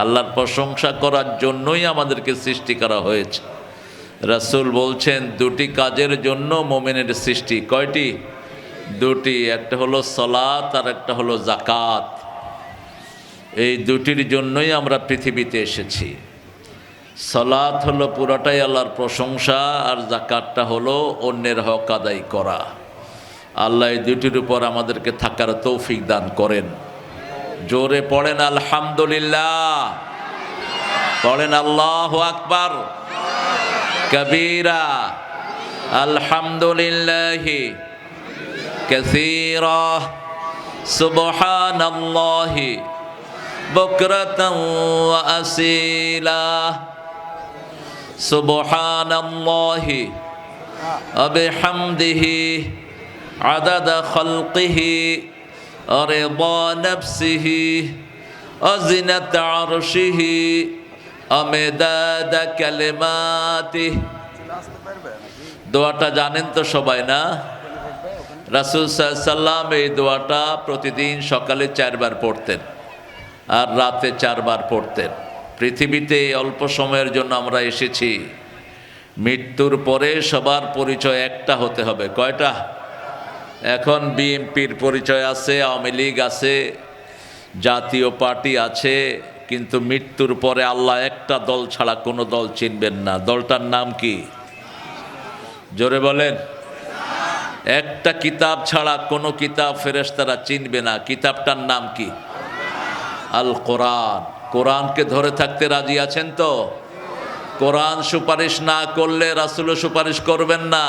আল্লাহর প্রশংসা করার জন্যই আমাদেরকে সৃষ্টি করা হয়েছে। রাসূল বলছেন দুটি কাজের জন্য মুমিনের সৃষ্টি। কয়টি? দুটি। একটা হলো সালাত আর একটা হলো যাকাত। এই দুটির জন্যই আমরা পৃথিবীতে এসেছি। সালাত হলো পুরাটাই আল্লাহর প্রশংসা, আর যাকাতটা হলো অন্যের হক আদায় করা। আল্লাহ এই দুটির উপর আমাদেরকে থাকার তৌফিক দান করেন। জোরে পড়েন আলহামদুলিল্লাহ, পড়েন আল্লাহু আকবার কবীরা, আলহামদুলিল্লাহি কাসীরা, সুবহানাল্লাহি বুকরাতান ওয়া আসীলা, সুবহানাল্লাহি ওয়া বিহামদিহি আদাদা খালকিহি ওয়া রিদা নাফসিহি ওয়া জিনাতা আরশিহি ওয়া মিদাদা কালিমাতিহি। দোয়াটা জানেন তো সবাই না? রাসূল সাল্লাল্লাহু আলাইহি সাল্লাম এই দোয়াটা প্রতিদিন সকালে 4 বার পড়তেন আর রাতে 4 বার পড়তেন। পৃথিবীতে অল্প সময়ের জন্য আমরা এসেছি। মৃত্যুর পরে সবার পরিচয় একটা হতে হবে। কয়টা? এখন বিএনপির পরিচয় আছে, আওয়ামী লীগ আছে, জাতীয় পার্টি আছে, কিন্তু মৃত্যুর পরে আল্লাহ একটা দল ছাড়া কোনো দল চিনবেন না। দলটার নাম কি? জোরে বলেন। একটা কিতাব ছাড়া কোনো কিতাব ফেরেশতারা চিনবে না। কিতাবটার নাম কি? আল কোরআন। কোরআনকে ধরে থাকতে রাজি আছেন তো? কোরআন সুপারিশ না করলে রাসূলও সুপারিশ করবেন না।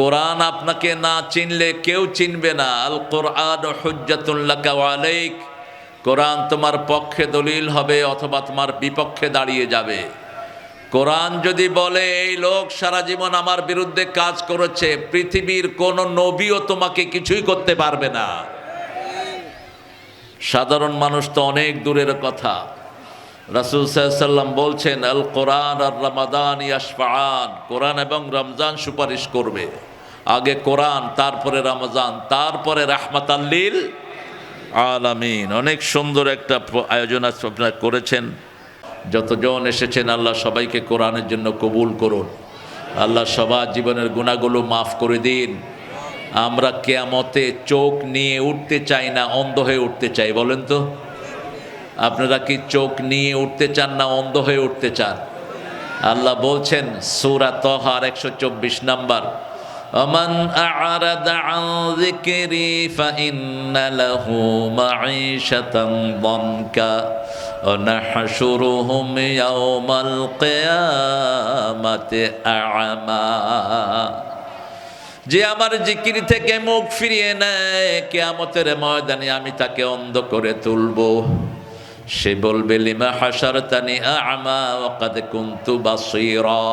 কোরআন আপনাকে না চিনলে কেউ চিনবে না। আল কোরআন হুজ্জাতুল লাকা ওয়া আলাইক। কোরআন তোমার পক্ষে দলিল হবে অথবা তোমার বিপক্ষে দাঁড়িয়ে যাবে। কোরআন যদি বলে এই লোক সারা জীবন আমার বিরুদ্ধে কাজ করেছে, পৃথিবীর কোন নবীও তোমাকে কিছুই করতে পারবে না। সাধারণ মানুষ তো অনেক দূরের কথা। রাসূল সাল্লাল্লাহু আলাইহি ওয়াসাল্লাম বলছেন আল কোরআন আর রমাদান ইয়াশফাআন। কোরআন এবং রমজান সুপারিশ করবে। আগে কোরআন, তারপরে রমজান, তারপরে রাহমাতাল লিল আলামিন। অনেক সুন্দর একটা আয়োজন আপনারা করেছেন। যতজন এসেছেন আল্লাহ সবাইকে কোরআনের জন্য কবুল করুন। আল্লাহ সবার জীবনের গুনাহগুলো মাফ করে দিন। আমরা কিয়ামতে চোখ নিয়ে উঠতে চাই না, অন্ধ হয়ে উঠতে চাই। বলেন তো, আপনারা কি চোখ নিয়ে উঠতে চান না অন্ধ হয়ে উঠতে চান? আল্লাহ বলছেন সূরা তাহা 124 নাম্বার, আমান আ'রাদা আন যিকরি ফাইন্না লাহু মাঈশাতান দানকা ওয়া নাহশুরুহুম ইয়াওমাল কিয়ামাতি আ'মা। যে আমার জিকির থেকে মুখ ফিরিয়ে নেয়, কিয়ামতের ময়দানে আমি তাকে অন্ধ করে তুলব। সে বলবে লিমা হাশারতানি আ'মা ওয়া ক্বাদ কুনতু বাসীরা।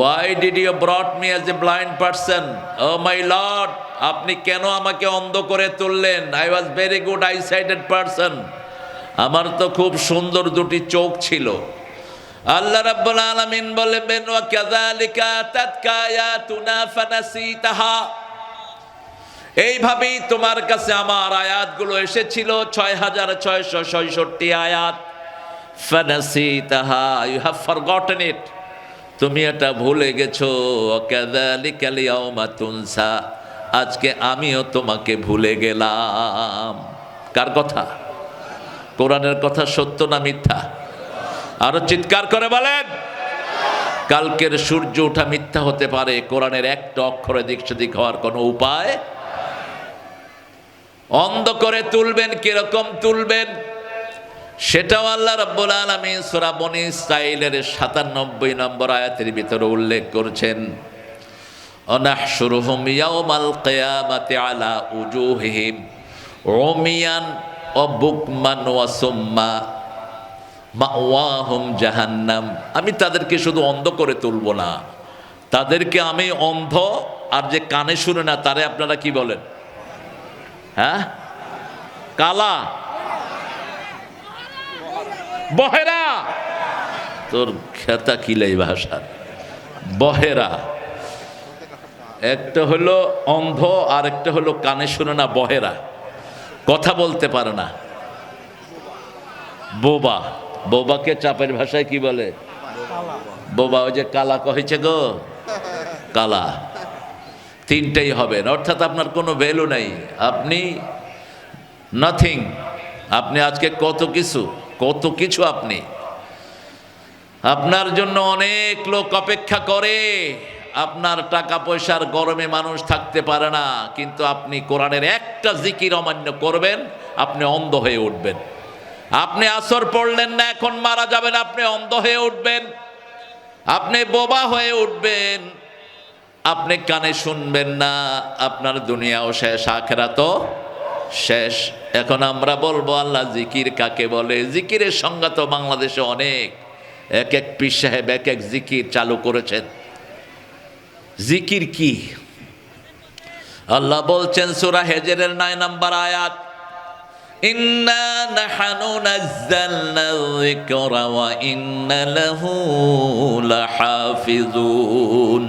Why did you brought me as a blind person? Oh my Lord, আপনি কেন আমাকে অন্ধ করে তুললেন? I was very good eye-sighted person. আমার তো খুব সুন্দর দুটি চোখ ছিল। আল্লাহ রাব্বুল আলামিন বলবেন ওয়া কাযালিকা তাতকা আয়াতুনা ফানাসিতাহা। এইভাবেই তোমার কাছে আমার আয়াতগুলো এসেছিল, 6666 আয়াত। ফানাসিতাহা, you have forgotten it. তুমি এটা ভুলে গেছো। কাযালিকাল ইয়াউমা তুনসা, আজকে আমিও তোমাকে ভুলে গেলাম। কার কথা? কোরআনের কথা সত্য না মিথ্যা? আরো চিৎকার করে বলেন। কালকের সূর্য ওঠা মিথ্যা হতে পারে, কোরআনের একটা অক্ষরে দিক সেদিক হওয়ার কোনো উপায়। অন্ধ করে তুলবেন, কিরকম তুলবেন সেটাও আল্লাহ রাব্বুল আলামিন সূরা বনী ইসরাঈলের ৯৭ নম্বর আয়াতের ভিতরে উল্লেখ করেছেন। অনাহশুরুহুম ইয়াউমাল কিয়ামাতি আলা উজুহিহিম উমিয়ান ওয়া বুকমান ওয়া সুম্মা মাওয়াহুম জাহান্নাম। আমি তাদেরকে শুধু অন্ধ করে তুলব না, তাদেরকে আমি অন্ধ আর যে কানে শুনে না তারে আপনারা কি বলেন? হ্যাঁ, কালা, বহেরা। তোর খেতা কিলাই ভাষা, বহেরা। একটা হলো অন্ধ আর একটা হলো কানে শুনে না, বহেরা, কথা বলতে পারে না। বোবা। বোবাকে চাপের ভাষায় কি বলে? বোবা। ওই যে কালা কহেছে গো, কালা। তিনটেই হবেন, অর্থাৎ আপনার কোনো ভ্যালু নাই, আপনি নাথিং। আপনি আজকে কত কিছু আপনি, আপনার জন্য অনেক লোক অপেক্ষা করে। আপনার টাকা পয়সার গরমে মানুষ থাকতে পারে না, কিন্তু আপনি কোরআনের একটা জিকির অমান্য করবেন, আপনি অন্ধ হয়ে উঠবেন। আপনি আসর পড়লেন না, এখন মারা যাবেন, আপনি অন্ধ হয়ে উঠবেন, আপনি বোবা হয়ে উঠবেন, আপনি কানে শুনবেন না, আপনার দুনিয়াও শেষ, আখিরাতও শেষ। এখন আমরা বলবো আল্লাহ জিকির কাকে বলে? জিকিরের সংজ্ঞা তো বাংলাদেশে অনেক, এক এক পীর সাহেব এক এক জিকির চালু করেছেন। জিকির কি? আল্লাহ বলছেন সূরা হিজরের 9 নম্বর আয়াত, ইন্না নাহনু নাযালনা যিকরা ওয়া ইন্না লাহু লাহাফিজুন।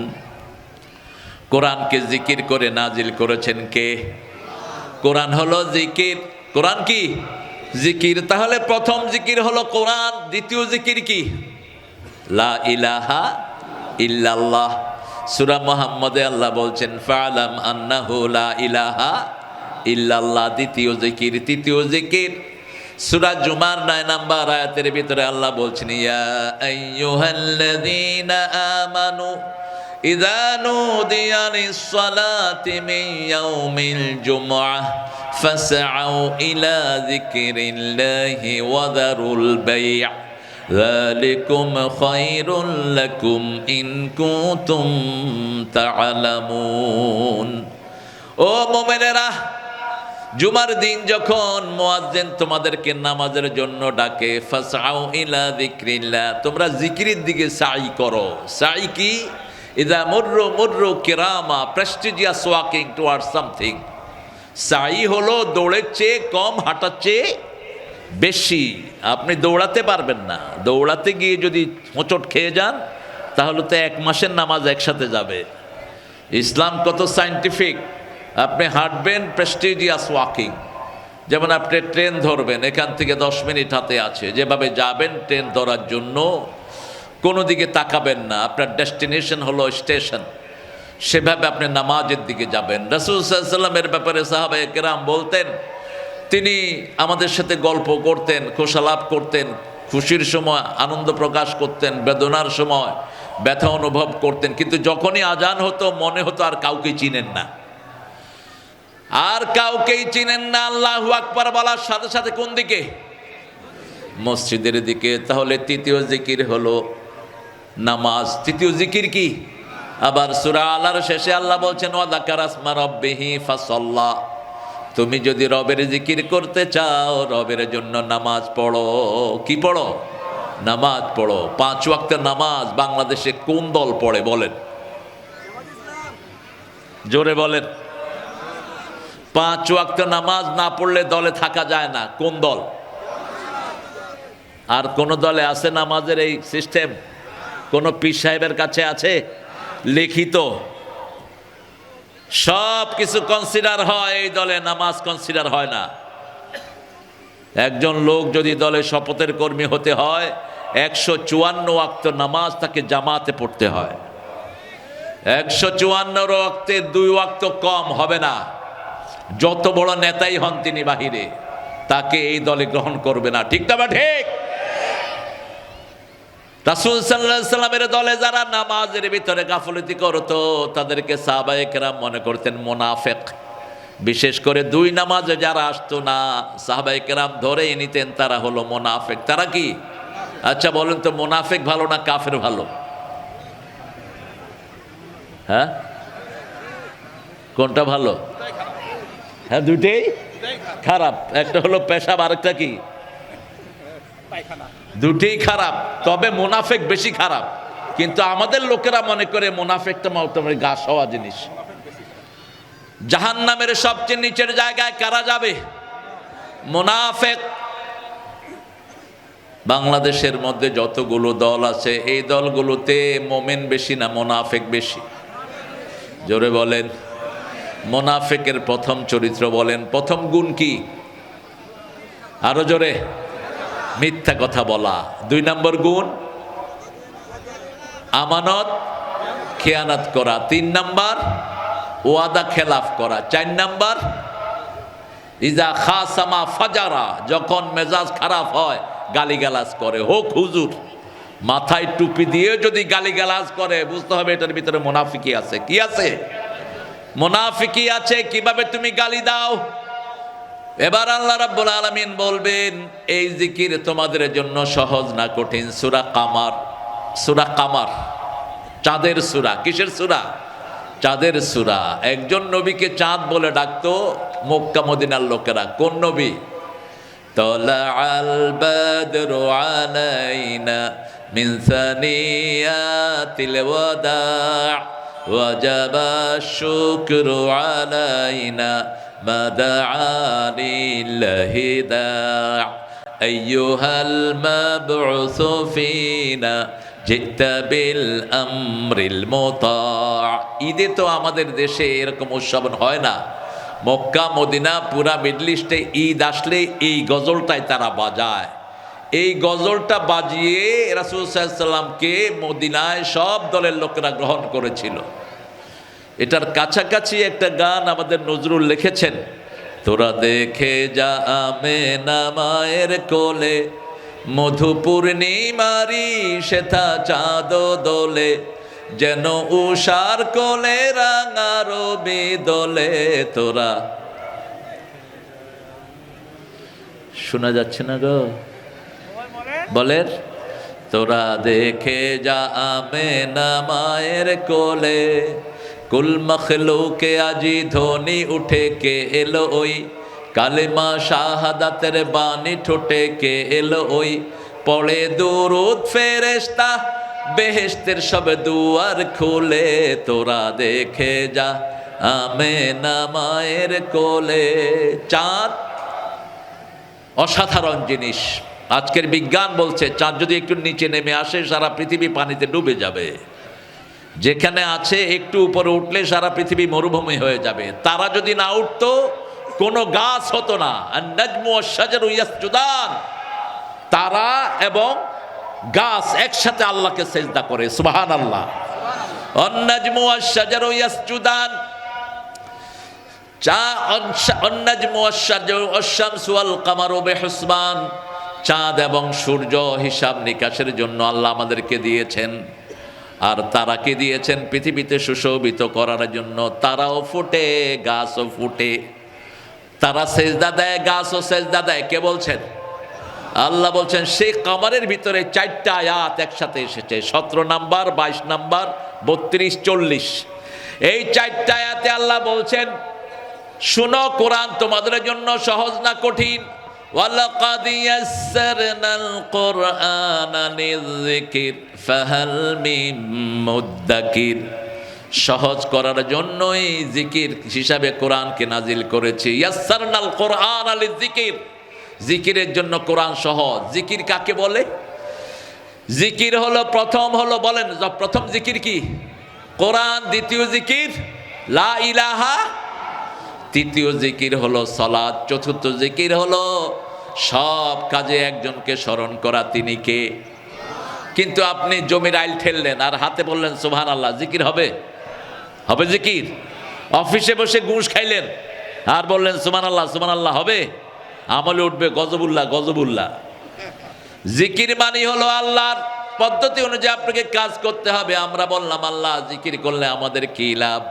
কোরআনকে জিকির করে নাজিল করেছেন কে? কোরআন হলো জিকির। কোরআন কি? জিকির। তাহলে প্রথম জিকির হলো কোরআন, দ্বিতীয় জিকির কি? লা ইলাহা ইল্লাল্লাহ। সূরা মুহাম্মদে আল্লাহ বলছেন ফা'লাম আন্নাহু লা ইলাহা ইল্লাল্লাহ, দ্বিতীয় জিকির। তৃতীয় জিকির সূরা জুমার 9 নম্বর আয়াতের ভিতরে আল্লাহ বলছেন ইয়া আইয়ুহাল্লাযীনা আমানু ইযা নুদিয়া লিস-সালাতি মিন ইয়াউমিল জুমআহ ফাসআউ ইলা যিকরিল্লাহি ওয়া যারুল বাই', যালিকুম খায়রুল লাকুম ইন কুনতুম তা'লামুন। ও মুমিনেরা, জুমার দিন যখন মুয়াজ্জিন তোমাদেরকে নামাজের জন্য ডাকে, ফাসআউ ইলা যিকরিল্লাহ, তোমরা জিকিরের দিকে সাই করো। সাই কি? ইযা মুররু কিরামা, প্রেস্টিজিয়াস ওয়াকিং টুয়ার্ডস সামথিং। সাই হলো দৌড়ের চেয়ে কম, হাঁটার চেয়ে বেশি। আপনি দৌড়াতে পারবেন না, দৌড়াতে গিয়ে যদি হোঁচট খেয়ে যান তাহলে তো 1 মাসের নামাজ একসাথে যাবে। ইসলাম কত সায়েন্টিফিক। আপনি হাঁটবেন, প্রেস্টিজিয়াস ওয়াকিং। যেমন আপনি ট্রেন ধরবেন, এখান থেকে 10 মিনিট হাতে আছে, যেভাবে যাবেন ট্রেন ধরার জন্য কোনো দিকে তাকাবেন না, আপনার ডেস্টিনেশন হলো স্টেশন, সেভাবে আপনি নামাজের দিকে যাবেন। রাসূল সাল্লাল্লাহু আলাইহি ওয়াসাল্লামের ব্যাপারে সাহাবায়ে কেরাম বলতেন, তিনি আমাদের সাথে গল্প করতেন, খোশালাপ করতেন, খুশির সময় আনন্দ প্রকাশ করতেন, বেদনার সময় ব্যথা অনুভব করতেন, কিন্তু যখনই আজান হতো মনে হতো আর কাউকে চিনেন না, আর কাউকেই চিনেন না। আল্লাহু আকবার বলার সাথে সাথে কোন দিকে? মসজিদের দিকে। তাহলে তৃতীয় জিকির হলো নামাজ। তৃতীয় জিকির কি? আবার সূরা আলার শেষে আল্লাহ বলছেন ওয়া যাকারা ইসমা রাব্বিহি ফাসাল্লা, তুমি যদি রবের জিকির করতে চাও রবের জন্য নামাজ পড়ো। কি পড়ো? নামাজ পড়ো। 5 ওয়াক্ত নামাজ বাংলাদেশে কোন দল পড়ে বলেন? জোরে বলেন। 5 ওয়াক্ত নামাজ না পড়লে দলে থাকা যায় না। কোন দল? আর কোন দলে আছে নামাজের এই সিস্টেম? কোন পীর সাহেবের কাছে আছে লিখিত? সব কিছু কনসিডার হয়, এই দলে নামাজ কনসিডার হয় না। একজন লোক যদি দলে শপথের কর্মী হতে হয় 154 ওয়াক্ত নামাজ তাকে জামাতে পড়তে হয়। 154 ওয়াক্তে 2 ওয়াক্ত কম হবে না। যত বড় নেতাই হন তিনি বাহিরে, তাকে এই দলে গ্রহণ করবে না। ঠিক না? ঠিক। রাসূল সাল্লাল্লাহু আলাইহি ওয়াসাল্লামের দলে যারা নামাজের ভিতরে গাফলতি করতো তাদেরকে সাহাবায়ে কেরাম মনে করতেন মুনাফিক। বিশেষ করে 2 নামাজে যারা আসতো না সাহাবায়ে কেরাম ধরেই নিতেন তারা হলো মুনাফিক। তারা কি? আচ্ছা বলেন তো, মুনাফিক ভালো না কাফের ভালো? হ্যাঁ, কোনটা ভালো? হ্যাঁ, দুটেই খারাপ। একটা হলো পেশাব, আরেকটা কি? দুটেই খারাপ, তবে মুনাফিক বেশি খারাপ। কিন্তু আমাদের লোকেরা মনে করে মুনাফিকটা তোমার গা সওয়া জিনিস। জাহান্নামের সবচেয়ে নিচের জায়গায় কারা যাবে? মুনাফিক। বাংলাদেশের মধ্যে যতগুলো দল আছে এই দলগুলোতে মুমিন বেশি না মুনাফিক বেশি? জোরে বলেন। মুনাফিকের প্রথম চরিত্র বলেন, প্রথম গুণ কি? আরো জোরে। মিথ্যা কথা বলা। 2 নম্বর গুণ আমানত খেয়ানত করা। 3 নম্বর ওয়াদা খেলাফ করা। 4 নম্বর ইজা খাসামা ফাজারা, যখন মেজাজ খারাপ হয় গালিগালাজ করে। হোক হুজুর, মাথায় টুপি দিয়ে যদি গালিগালাজ করে বুঝতে হবে এটার ভিতরে মুনাফিকি আছে। কি আছে? মুনাফিকি আছে। কিভাবে তুমি গালি দাও? এবার আল্লাহ রাব্বুল আলামিন বলবেন এই জিকির তোমাদের জন্য সহজ না কঠিন? সূরা কামার, সূরা কামার চাঁদের সূরা। কিসের সূরা? চাঁদের সূরা। একজন নবীকে চাঁদ বলে ডাকতো মক্কা মদিনার লোকেরা। কোন নবী? তালাআল বাদরু আলাইনা মিন সানিয়াতিল ওয়াদা ওয়াজাবা শুকরু আলাইনা মা দাআ লিল্লাহি দা' আইয়ুহাল মাবউসু ফিনা জিতা বিল আমরিল মুতা'। ঈদে তো আমাদের দেশে এরকম উৎসব হয় না। মক্কা মদিনা পুরা মিডল ইস্টে ঈদ আসলে এই গজলটাই তারা বাজায়। এই গজলটা বাজিয়ে রাসূল সাল্লাল্লাহু আলাইহি সাল্লামকে মদিনায় সব দলের লোকেরা গ্রহণ করেছিল। এটার কাছাকাছি একটা গান আমাদের নজরুল লিখেছেন, তোরা দেখে যা আমেনা মায়ের কোলে, মধু পূর্ণিমারি সেথা চাঁদ দোলে, যেন উষার কোলে রাঙা রবি দোলে। তোরা শোনা যাচ্ছে না গো? বলেন, তোরা দেখে যা আমেনা মায়ের কোলে, কুল মখলুকে আজি ধ্বনি উঠে কে এলো ওই, কালেমা শাহাদাতের বাণী ঠোঁটে কে এলো ওই, পড়ে দুরূদ ফেরেশতা বেহেশতের সব দুয়ার খুলে। তোরা দেখে যা আমেনা মায়ের কোলে। চাঁদ অসাধারণ জিনিস। আজকের বিজ্ঞান বলছে চাঁদ যদি একটু নিচে নেমে আসে সারা পৃথিবী পানিতে ডুবে যাবে। যেখানে আছে একটু উপরে উঠলে সারা পৃথিবী মরুভূমি হয়ে যাবে। তারা যদি না উঠতো কোনো গাছ হতো না। আন-নাজমু ওয়াশ-শাজারু ইয়াসজুদান, তারা এবং গাছ একসাথে আল্লাহকে সেজদা করে। সুবহানাল্লাহ। আন-নাজমু ওয়াশ-শাজারু ইয়াসজুদান, আন-নাজমু ওয়াশ-শাজারু ওয়াশ-শামসু ওয়াল কামারু বিহুসবান, চাঁদ এবং সূর্য হিসাব নিকাশের জন্য আল্লাহ আমাদেরকে দিয়েছেন। আর তারাকে দিয়েছেন পৃথিবীতে সুশোভিত করার জন্য। তারাও ফুটে, গাছও ফুটে। তারা সেজদা দেয়, গাছও সেজদা দেয়। কে বলছেন? আল্লাহ বলছেন। সেই কামারের ভিতরে 4টা আয়াত একসাথে এসেছে, 17 নাম্বার, 22 নাম্বার, 32, 40। এই 4টা আয়াতে আল্লাহ বলছেন শুনো, কোরআন তোমাদের জন্য সহজ না কঠিন? ওয়ালাকাদ ইয়াসসারনাল কুরআনা লিযিকর ফাহাল মিন মুদ্দাকির। সহজ করার জন্যই জিকির হিসাবে কোরআনকে নাজিল করেছি। ইয়াসসারনাল কুরআনা লিযিকর, জিকিরের জন্য কোরআন সহজ। জিকির কাকে বলে? জিকির হলো প্রথম হলো, বলেন প্রথম জিকির কি? কোরআন। দ্বিতীয় জিকির লা ইলাহা। তৃতীয় জিকির হলো সালাত। চতুর্থ জিকির হলো সব কাজে একজনকে স্মরণ করা। তিনি কে? কিন্তু আপনি জমির আইল ঠেললেন আর হাতে বললেন সুবহানাল্লাহ, জিকির হবে? হবে জিকির? অফিসে বসে ঘুষ খাইলেন আর বললেন সুবহানাল্লাহ সুবহানাল্লাহ, হবে? আমলে উঠবে গজবুল্লাহ গজবুল্লাহ। জিকির মানে হলো আল্লাহর পদ্ধতি অনুযায়ী আপনাকে কাজ করতে হবে। আমরা বললাম আল্লাহ জিকির করলে আমাদের কি লাভ?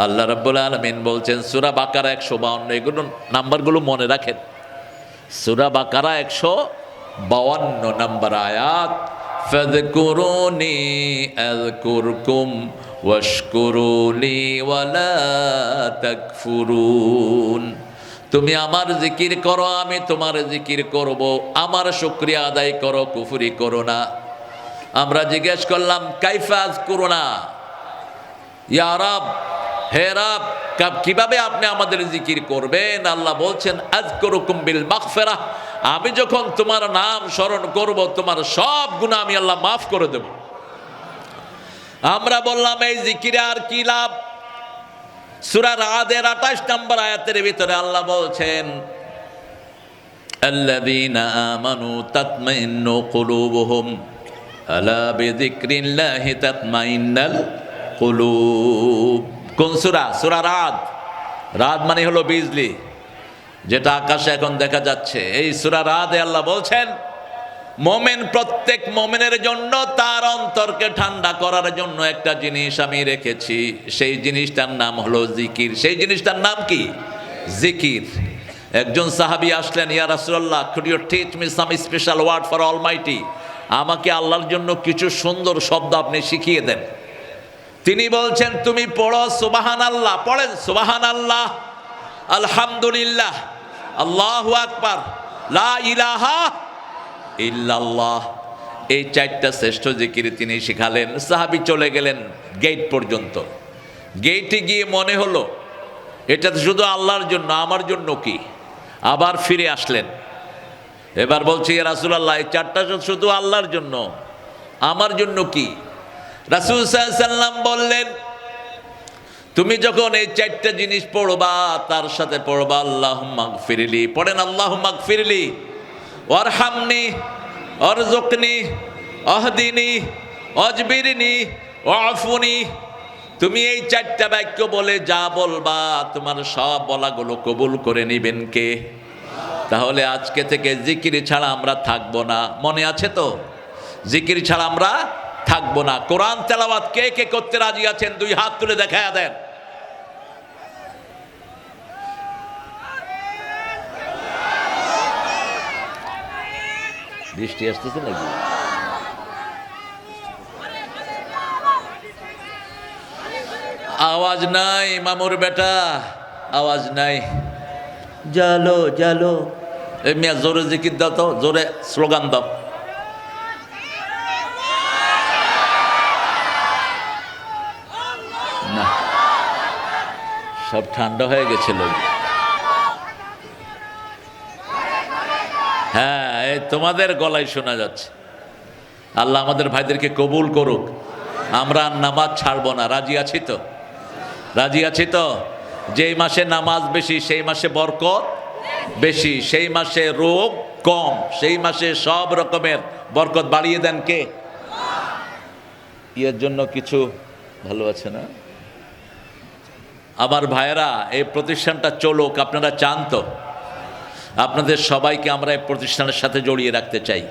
আল্লাহ রাব্বুল আলামিন বলছেন সূরা বাকারা 152। এগুলো নাম্বারগুলো মনে রাখেন। সূরা বাকারা 152 নাম্বার আয়াত, ফাযকুরুনি আযকুরকুম ওয়াশকুরুলি ওয়ালা তাকফুরুন। তুমি আমার জিকির করো, আমি তোমার জিকির করব। আমার শুকরিয়া আদায় করো, কুফরি করো না। আমরা জিজ্ঞেস করলাম কাইফা আযকুরুনা ইয়া রাব, হে রাব কিভাবে আপনি আমাদের জিকির করবেন? আল্লাহ বলছেন আযকুরুকুম বিল মাগফিরাহ, আমি যখন তোমার নাম স্মরণ করব তোমার সব গুনাহ আমি আল্লাহ মাফ করে দেব। আমরা বললাম এই জিকিরে আর কি লাভ? সূরা রাদের 28 নম্বর আয়াতের ভিতরে আল্লাহ বলছেন আল্লাযীনা আমানু তাতমাইন্নু কুলুবুহুম আলা বিযিকরিল্লাহি তাতমাইন্নাল কুলুব। কোন সূরা? সূরা রাদ। রাদ মানে হলো বিজলি, যেটা আকাশে এখন দেখা যাচ্ছে। এই সূরা রাদে আল্লাহ বলছেন, মোমেন, প্রত্যেক মোমেনের জন্য তার অন্তরকে ঠান্ডা করার জন্য একটা জিনিস আমি রেখেছি। সেই জিনিসটার নাম হলো জিকির। সেই জিনিসটার নাম কি? জিকির। একজন সাহাবী আসলেন, ইয়া রাসূলুল্লাহ, could you teach me some special word for almighty? আমাকে আল্লাহর জন্য কিছু সুন্দর শব্দ আপনি শিখিয়ে দেন। তিনি বলছেন, তুমি পড়ো সুবহানাল্লাহ। পড়েন সুবহানাল্লাহ, আলহামদুলিল্লাহ, আল্লাহু আকবার, লা ইলাহা ইল্লাল্লাহ। এই চারটা শ্রেষ্ঠ জিকির তিনি শিখালেন। সাহাবী চলে গেলেন গেট পর্যন্ত। গেটে গিয়ে মনে হলো এটা তো শুধু আল্লাহর জন্য, আমার জন্য কি? আবার ফিরে আসলেন। এবার বলছি, ইয়া রাসূলুল্লাহ, এই চারটা শুধু আল্লাহর জন্য, আমার জন্য কি? রাসূল সাল্লাল্লাহু আলাইহি সাল্লাম বললেন, তুমি যখন এই চারটা জিনিস পড়বা, তার সাথে পড়বা আল্লাহুম্মা গফিরলি। পড়েন আল্লাহুম্মা গফিরলি, ওয়ারহামনি, ওয়ারযুকনি, আহদিনি, ওয়াজবিরনি, ওয়াফুনি। তুমি এই চারটা বাক্য বলে যা বলবা, তোমার সব বলাগুলো কবুল করে নিবেন কে? তাহলে আজকে থেকে জিকির ছাড়া আমরা থাকবো না। মনে আছে তো? জিকির ছাড়া আমরা থাকবো না। কোরআন তেলাওয়াত কে কে করতে রাজি আছেন? দুই হাত তুলে দেখায়া দেন। বৃষ্টি আসতেছে নাকি? আওয়াজ নাই মামুর বেটা, আওয়াজ নাই। জালো জালো, এ মিয়া জোরে জিকির দাও তো, জোরে স্লোগান দাও। না, সব ঠান্ডা হয়ে গেছিল। হ্যাঁ, এই তোমাদের গলায় শোনা যাচ্ছে। আল্লাহ আমাদের ভাইদেরকে কবুল করুক। আমরা নামাজ ছাড়বো না। রাজি আছি তো? রাজি আছি তো? যেই মাসে নামাজ বেশি সেই মাসে বরকত বেশি, সেই মাসে রোগ কম, সেই মাসে সব রকমের বরকত বাড়িয়ে দেন কে? এর জন্য কিছু ভালো আছে না? আমার ভাইয়েরা, এই প্রতিষ্ঠানটা চলুক, আপনারা চান তো? আপনাদের সবাইকে আমরা এই প্রতিষ্ঠানের সাথে জড়িয়ে রাখতে চাই।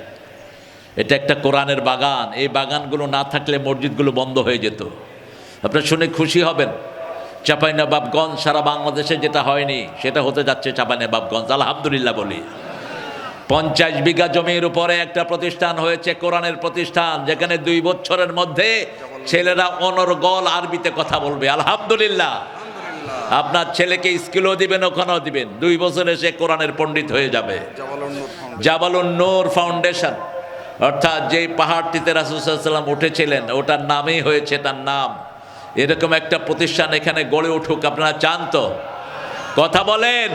এটা একটা কোরআনের বাগান। এই বাগানগুলো না থাকলে মসজিদগুলো বন্ধ হয়ে যেত। আপনারা শুনে খুশি হবেন, চাঁপাইনবাবগঞ্জ সারা বাংলাদেশে যেটা হয়নি সেটা হতে যাচ্ছে চাঁপাইনবাবগঞ্জ। আলহামদুলিল্লাহ বলি। 50 বিঘা জমির উপরে একটা প্রতিষ্ঠান হয়েছে, কোরআনের প্রতিষ্ঠান, যেখানে 2 বছরের মধ্যে ছেলেরা অনর্গল আরবিতে কথা বলবে। আলহামদুলিল্লাহ। আপনার ছেলেকে স্কুলেও দিবেন, ওখানেও দিবেন, 2 বছরে সে কোরআনের পণ্ডিত হয়ে যাবে। জাবালুন নূর ফাউন্ডেশন, অর্থাৎ যেই পাহাড়টিতে রাসূল সাল্লাল্লাহু আলাইহি ওয়াসাল্লাম উঠেছিলেন, ওটার নামই হয়েছে তার নাম। এরকম একটা প্রতিষ্ঠান এখানে গড়ে উঠুক। আপনারা চান তো? কথা বলেন।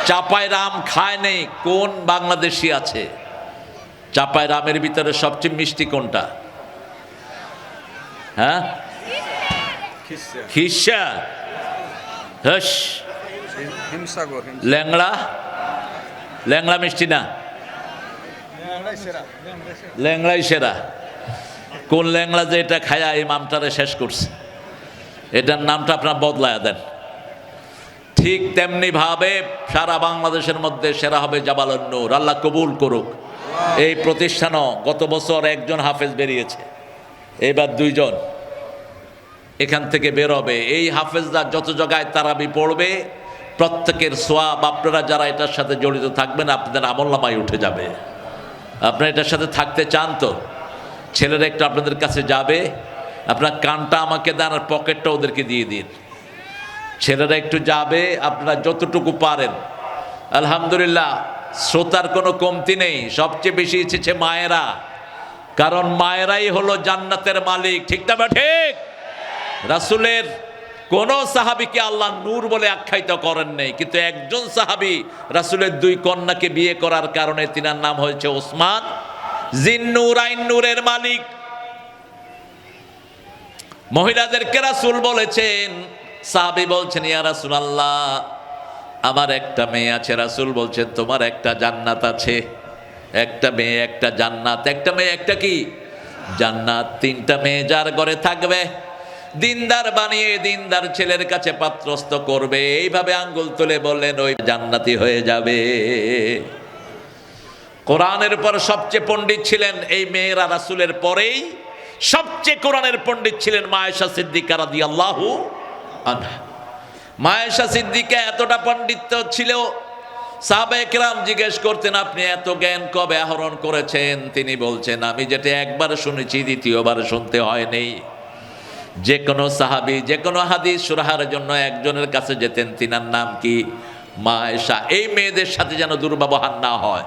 চাপায় রাম খায় নেই কোন বাংলাদেশি আছে? চাপায় রামের ভিতরে সবচেয়ে মিষ্টি কোনটা? হ্যাঁ, খিসা, হস, ল্যাংড়া। ল্যাংড়া মিষ্টি না, ল্যাংড়াই সেরা। কোন ল্যাংড়া যে এটা খায়া এই মামটারে শেষ করছে, এটার নামটা আপনার বদলায়া দেন। ঠিক তেমনি ভাবে সারা বাংলাদেশের মধ্যে সেরা হবে জাবালুন নূর। আল্লাহ কবুল করুক। এই প্রতিষ্ঠানও গত বছর 1 হাফেজ বেরিয়েছে, এবার 2 জন এখান থেকে বের হবে। এই হাফেজরা যত জায়গায় তারাবি পড়বে, প্রত্যেকের সোয়াব আপনারা যারা এটার সাথে জড়িত থাকবেন আপনাদের আমলনামায় উঠে যাবে। আপনারা এটার সাথে থাকতে চান তো? ছেলেরা একটু আপনাদের কাছে যাবে, আপনার কানটা আমাকে দেন আর পকেটটা ওদেরকে দিয়ে দিন। ছেলেরা একটু যাবে, আপনারা যতটুকু পারেন। আলহামদুলিল্লাহ, শ্রোতার কোনো কমতি নেই। সবচেয়ে বেশি এসেছে মায়েরা, কারণ মায়েরাই হলো জান্নাতের মালিক। ঠিক না বা ঠিক? রাসূলের কোন সাহাবীকে আল্লাহ নূর বলে আখ্যায়িত করেন নাই, কিন্তু একজন সাহাবী রাসূলের 2 কন্যাকে বিয়ে করার কারণে তিনার নাম হয়েছে ওসমান, জিন্নুরাইন, নূরের মালিক। মহিলাদেরকে রাসূল বলেছেন, সাহাবী বলছেন, ইয়া রাসূলুল্লাহ, আমার একটা মেয়ে আছে, রাসূল বলছেন তোমার একটা জান্নাত আছে। একটা মেয়ে একটা জান্নাত, একটা মেয়ে একটা কি জান্নাত। তিনটা মেয়ে যার ঘরে থাকবে, দিনদার বানিয়ে দিনদার ছেলের কাছে পাত্রস্থ করবে, এইভাবে আঙ্গুল তুলে বললেন ওই জান্নাতি হয়ে যাবে। কোরআনের পর সবচেয়ে পণ্ডিত ছিলেন এই মেয়েরা, রাসূলের পরেই সবচেয়ে কোরআনের পণ্ডিত ছিলেন মা আয়েশা সিদ্দিকা রাদিয়াল্লাহু আনহা। মা আয়েশা সিদ্দিকা এতটা পণ্ডিত্য ছিল, সাহাবায়ে কেরাম জিজ্ঞেস করতেন আপনি এত জ্ঞান কবে আহরণ করেছেন? তিনি বলছেন আমি যেটা একবার শুনেছি দ্বিতীয়বার শুনতে হয়নি। যে কোনো সাহাবী যে কোনো হাদিস সুরাহার জন্য একজনের কাছে যেতেন, তিনার নাম কি? মা আয়েশা। এই মেয়েদের সাথে যেন দুর্ব্যবহার না হয়।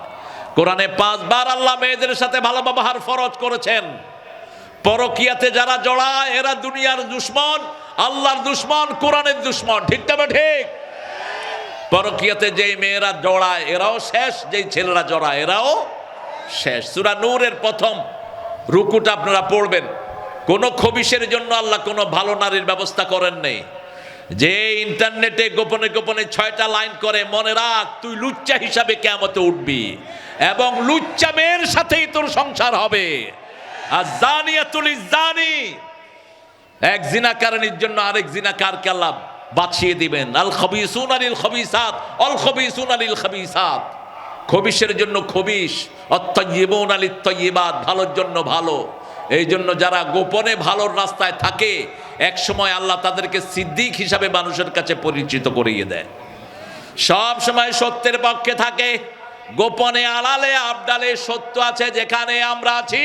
কোরআনে 5 বার আল্লাহ মেয়েদের সাথে ভালো ব্যবহার ফরজ করেছেন। পরকিয়াতে যারা জড়ায় এরা দুনিয়ার দুশমন, আল্লাহর দুশমন, কোরআনের দুশমন। ঠিক তবে ঠিক। পরকিয়াতে যেই মেয়েরা জড়ায় এরাও শেষ, যেই ছেলেরা জড়ায় এরাও শেষ। সূরা নূরের প্রথম রুকুটা আপনারা পড়বেন। কোন খবিশের জন্য আল্লাহ কোনো ভালো নারীর ব্যবস্থা করেন নেই। যে ইন্টারনেটে গোপনে গোপনে 6টা লাইন করে, মনে রাখ তুই লুচ্চা হিসাবে কিয়ামতে উঠবি এবং লুচ্চা মেয়ের সাথেই তোর সংসার হবে। আর জানিয়াতুল জানি, এক জিনাকারীর জন্য আরেক জিনাকারকে আল্লাহ বাঁচিয়ে দিবেন। আল খবিসুনা লিল খবিসাত আল খবিসুনা লিল খবিসাত। খবিশের জন্য খবিশ, অত্তাইয়িবুনা লিত তাইয়িবাত, ভালোর জন্য ভালো। এই জন্য যারা গোপনে ভালোর রাস্তায় থাকে এক সময় আল্লাহ তাদেরকে সিদ্দিক হিসাবে মানুষের কাছে পরিচিত করিয়ে দেয়। সব সময় সত্যের পক্ষে থাকে, গোপনে আড়ালে আবডালে সত্য আছে। যেখানে আমরা আছি,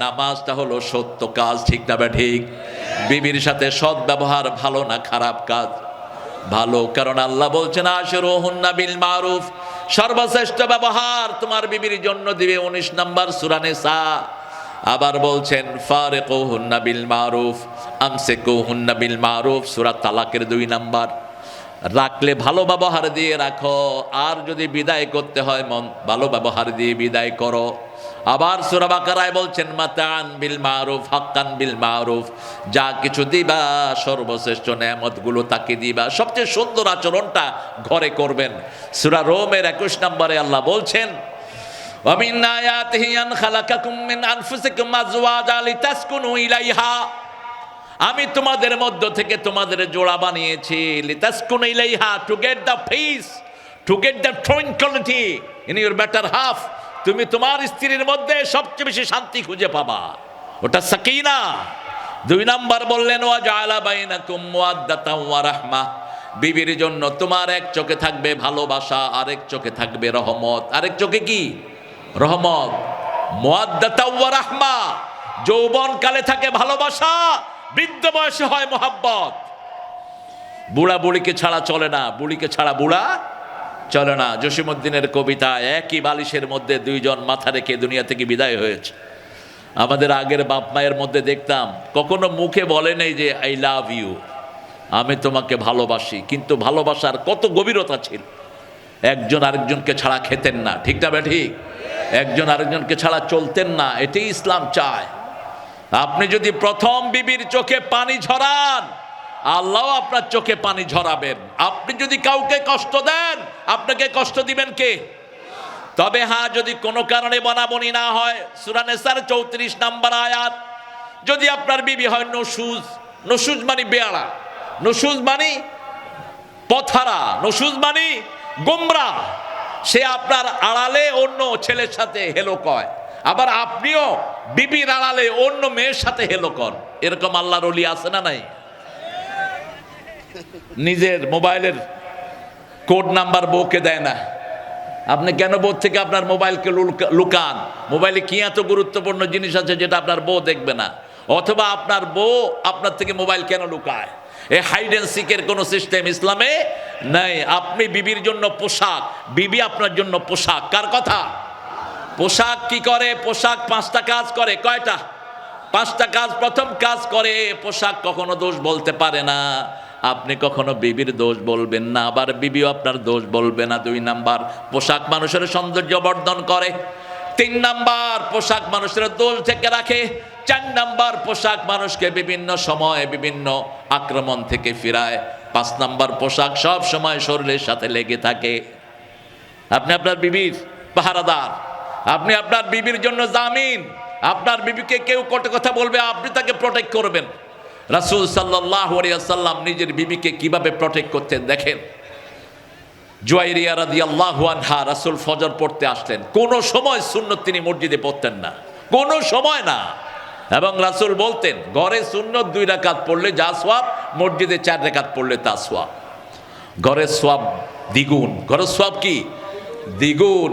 নামাজটা হলো সত্য কাজ। ঠিক না ঠিক? বিবির সাথে সৎ ব্যবহার ভালো না খারাপ কাজ? ভালো। কারণ আল্লাহ বলছেন আশিরুহুন্না বিল মারুফ, সর্বশ্রেষ্ঠ ব্যবহার তোমার বিবির জন্য দিবে 19 নম্বর সূরা নিসা। আবার বলছেন ফারিকুহুন্না বিল মারুফ আমসিকুহুন্না বিল মারুফ, সূরা তালাকের 2 নম্বর। রাখলে ভালো ব্যবহার দিয়ে রাখো, আর যদি বিদায় করতে হয় মন ভালো ব্যবহার দিয়ে বিদায় করো। আবার সূরা বাকারায় বলছেন মাতান বিল মারুফ হাক্কান বিল মারুফ, যা কিছু দিবা সর্বশ্রেষ্ঠ নেয়ামতগুলো তাকে দিবা। সবচেয়ে সুন্দর আচরণটা ঘরে করবেন। সূরা রোমের 21 নম্বরে আল্লাহ বলছেন ওয়া মিন আয়াতিহি আন খালাকাকুম মিন আনফুসিকুম আজওয়াজা লিতাসকুনু ইলাইহা, আমি তোমাদের মধ্য থেকে তোমাদের জোড়া বানিয়েছি। লিতাসকুনু ইলাইহা, to get the peace, to get the tranquillity in your better half. তুমি তোমার স্ত্রীর মধ্যে সবচেয়ে বেশি শান্তি খুঁজে পাবা, ওটা সাকিনা। 2 নাম্বার বললেন ওয়া জাআলা বাইনাকুম মুওয়াদ্দাতাও ওয়া রাহমা, বিবির জন্য তোমার এক চোখে থাকবে ভালোবাসা, আরেক চোখে থাকবে রহমত। আরেক চোখে কি? রহমত। মুওয়াদ্দাতাও ওয়া রাহমা, যৌবন কালে থাকে ভালোবাসা, বৃদ্ধ বয়সে হয় মোহাব্বত। বুড়া বুড়িকে ছাড়া চলে না, বুড়িকে ছাড়া বুড়া চলে না। জসিমউদ্দিনের কবিতা, একই বালিশের মধ্যে 2 জন মাথা রেখে দুনিয়া থেকে বিদায় হয়েছে। আমাদের আগের বাপ মায়ের মধ্যে দেখতাম কখনো মুখে বলে নেই যে আই লাভ ইউ, আমি তোমাকে ভালোবাসি, কিন্তু ভালোবাসার কত গভীরতা ছিল। একজন আরেকজনকে ছাড়া খেতেন না। ঠিক না ঠিক? একজন আরেকজনকে ছাড়া চলতেন না। এটাই ইসলাম চায়। আপনি যদি প্রথম বিবির চোখে পানি ঝরান, আল্লাহ আপনার চোখে পানি ঝরাবেন। আপনি যদি কাউকে কষ্ট দেন, আপনাকে কষ্ট দিবেন কে? তবে হ্যাঁ, যদি কোনো কারণে বনাবনি না হয়, সূরা নিসার 34 নম্বর আয়াত, যদি আপনার বিবি হয় নশুজ, নশুজ মানে বেয়ারা, নশুজ মানে পথহারা, নশুজ মানে গোমরা, সে আপনার আড়ালে অন্য ছেলের সাথে হেলো কয়, আবার আপনিও বিবির আড়ালে অন্য মেয়ের সাথে হেলো কর। এরকম আল্লাহর ওলি আছে না নাই? নিজের মোবাইলের কোড নাম্বার বউকে দেয় না। আপনি কেন বউ থেকে আপনার মোবাইলকে লুকান? মোবাইলে কি এত গুরুত্বপূর্ণ জিনিস আছে যেটা আপনার বউ দেখবে না? অথবা আপনার বউ আপনার থেকে মোবাইল কেন লুকায়? এই হাইড অ্যান্ড সিকের কোনো সিস্টেম ইসলামে নাই। আপনি বিবির জন্য পোশাক, বিবি আপনার জন্য পোশাক। কার কথা? পোশাক কি করে? পোশাক 5টা কাজ করে। কয়টা? 5টা কাজ। প্রথম কাজ করে, পোশাক কখনো দোষ বলতে পারে না। আপনি কখনো বিবির দোষ বলবেন না, আবার বিবিও আপনার দোষ বলবে না। 2 নাম্বার, পোশাক মানুষের সৌন্দর্য বর্ধন করে। 3 নাম্বার, পোশাক মানুষের দোষ থেকে রাখে। 4 নাম্বার, পোশাক মানুষকে বিভিন্ন সময়ে বিভিন্ন আক্রমণ থেকে ফিরায়। 5 নাম্বার পোশাক সব সময় শরীরের সাথে লেগে থাকে। আপনি আপনার বিবির পাহারাদার, আপনি আপনার বিবির জন্য জামিন। আপনার বিবিকে কেউ কত কথা বলবে, আপনি তাকে প্রটেক্ট করবেন। রাসূল সাল্লাল্লাহু আলাইহি ওয়াসাল্লাম নিজের বিবিকে কিভাবে প্রটেক্ট করতেন দেখেন। জুয়াইরিয়া রাদিয়াল্লাহু আনহা রাসূল ফজর পড়তে আসলেন, কোন সময় সুন্নত তিনি মসজিদে পড়তেন না, কোন সময় না। এবং রাসূল বলতেন ঘরে সুন্নত 2 রাকাত পড়লে যা সওয়াব, মসজিদে 4 রাকাত পড়লে তা সওয়াব। ঘরের সওয়াব দ্বিগুণ। ঘরের সওয়াব কি? দ্বিগুণ।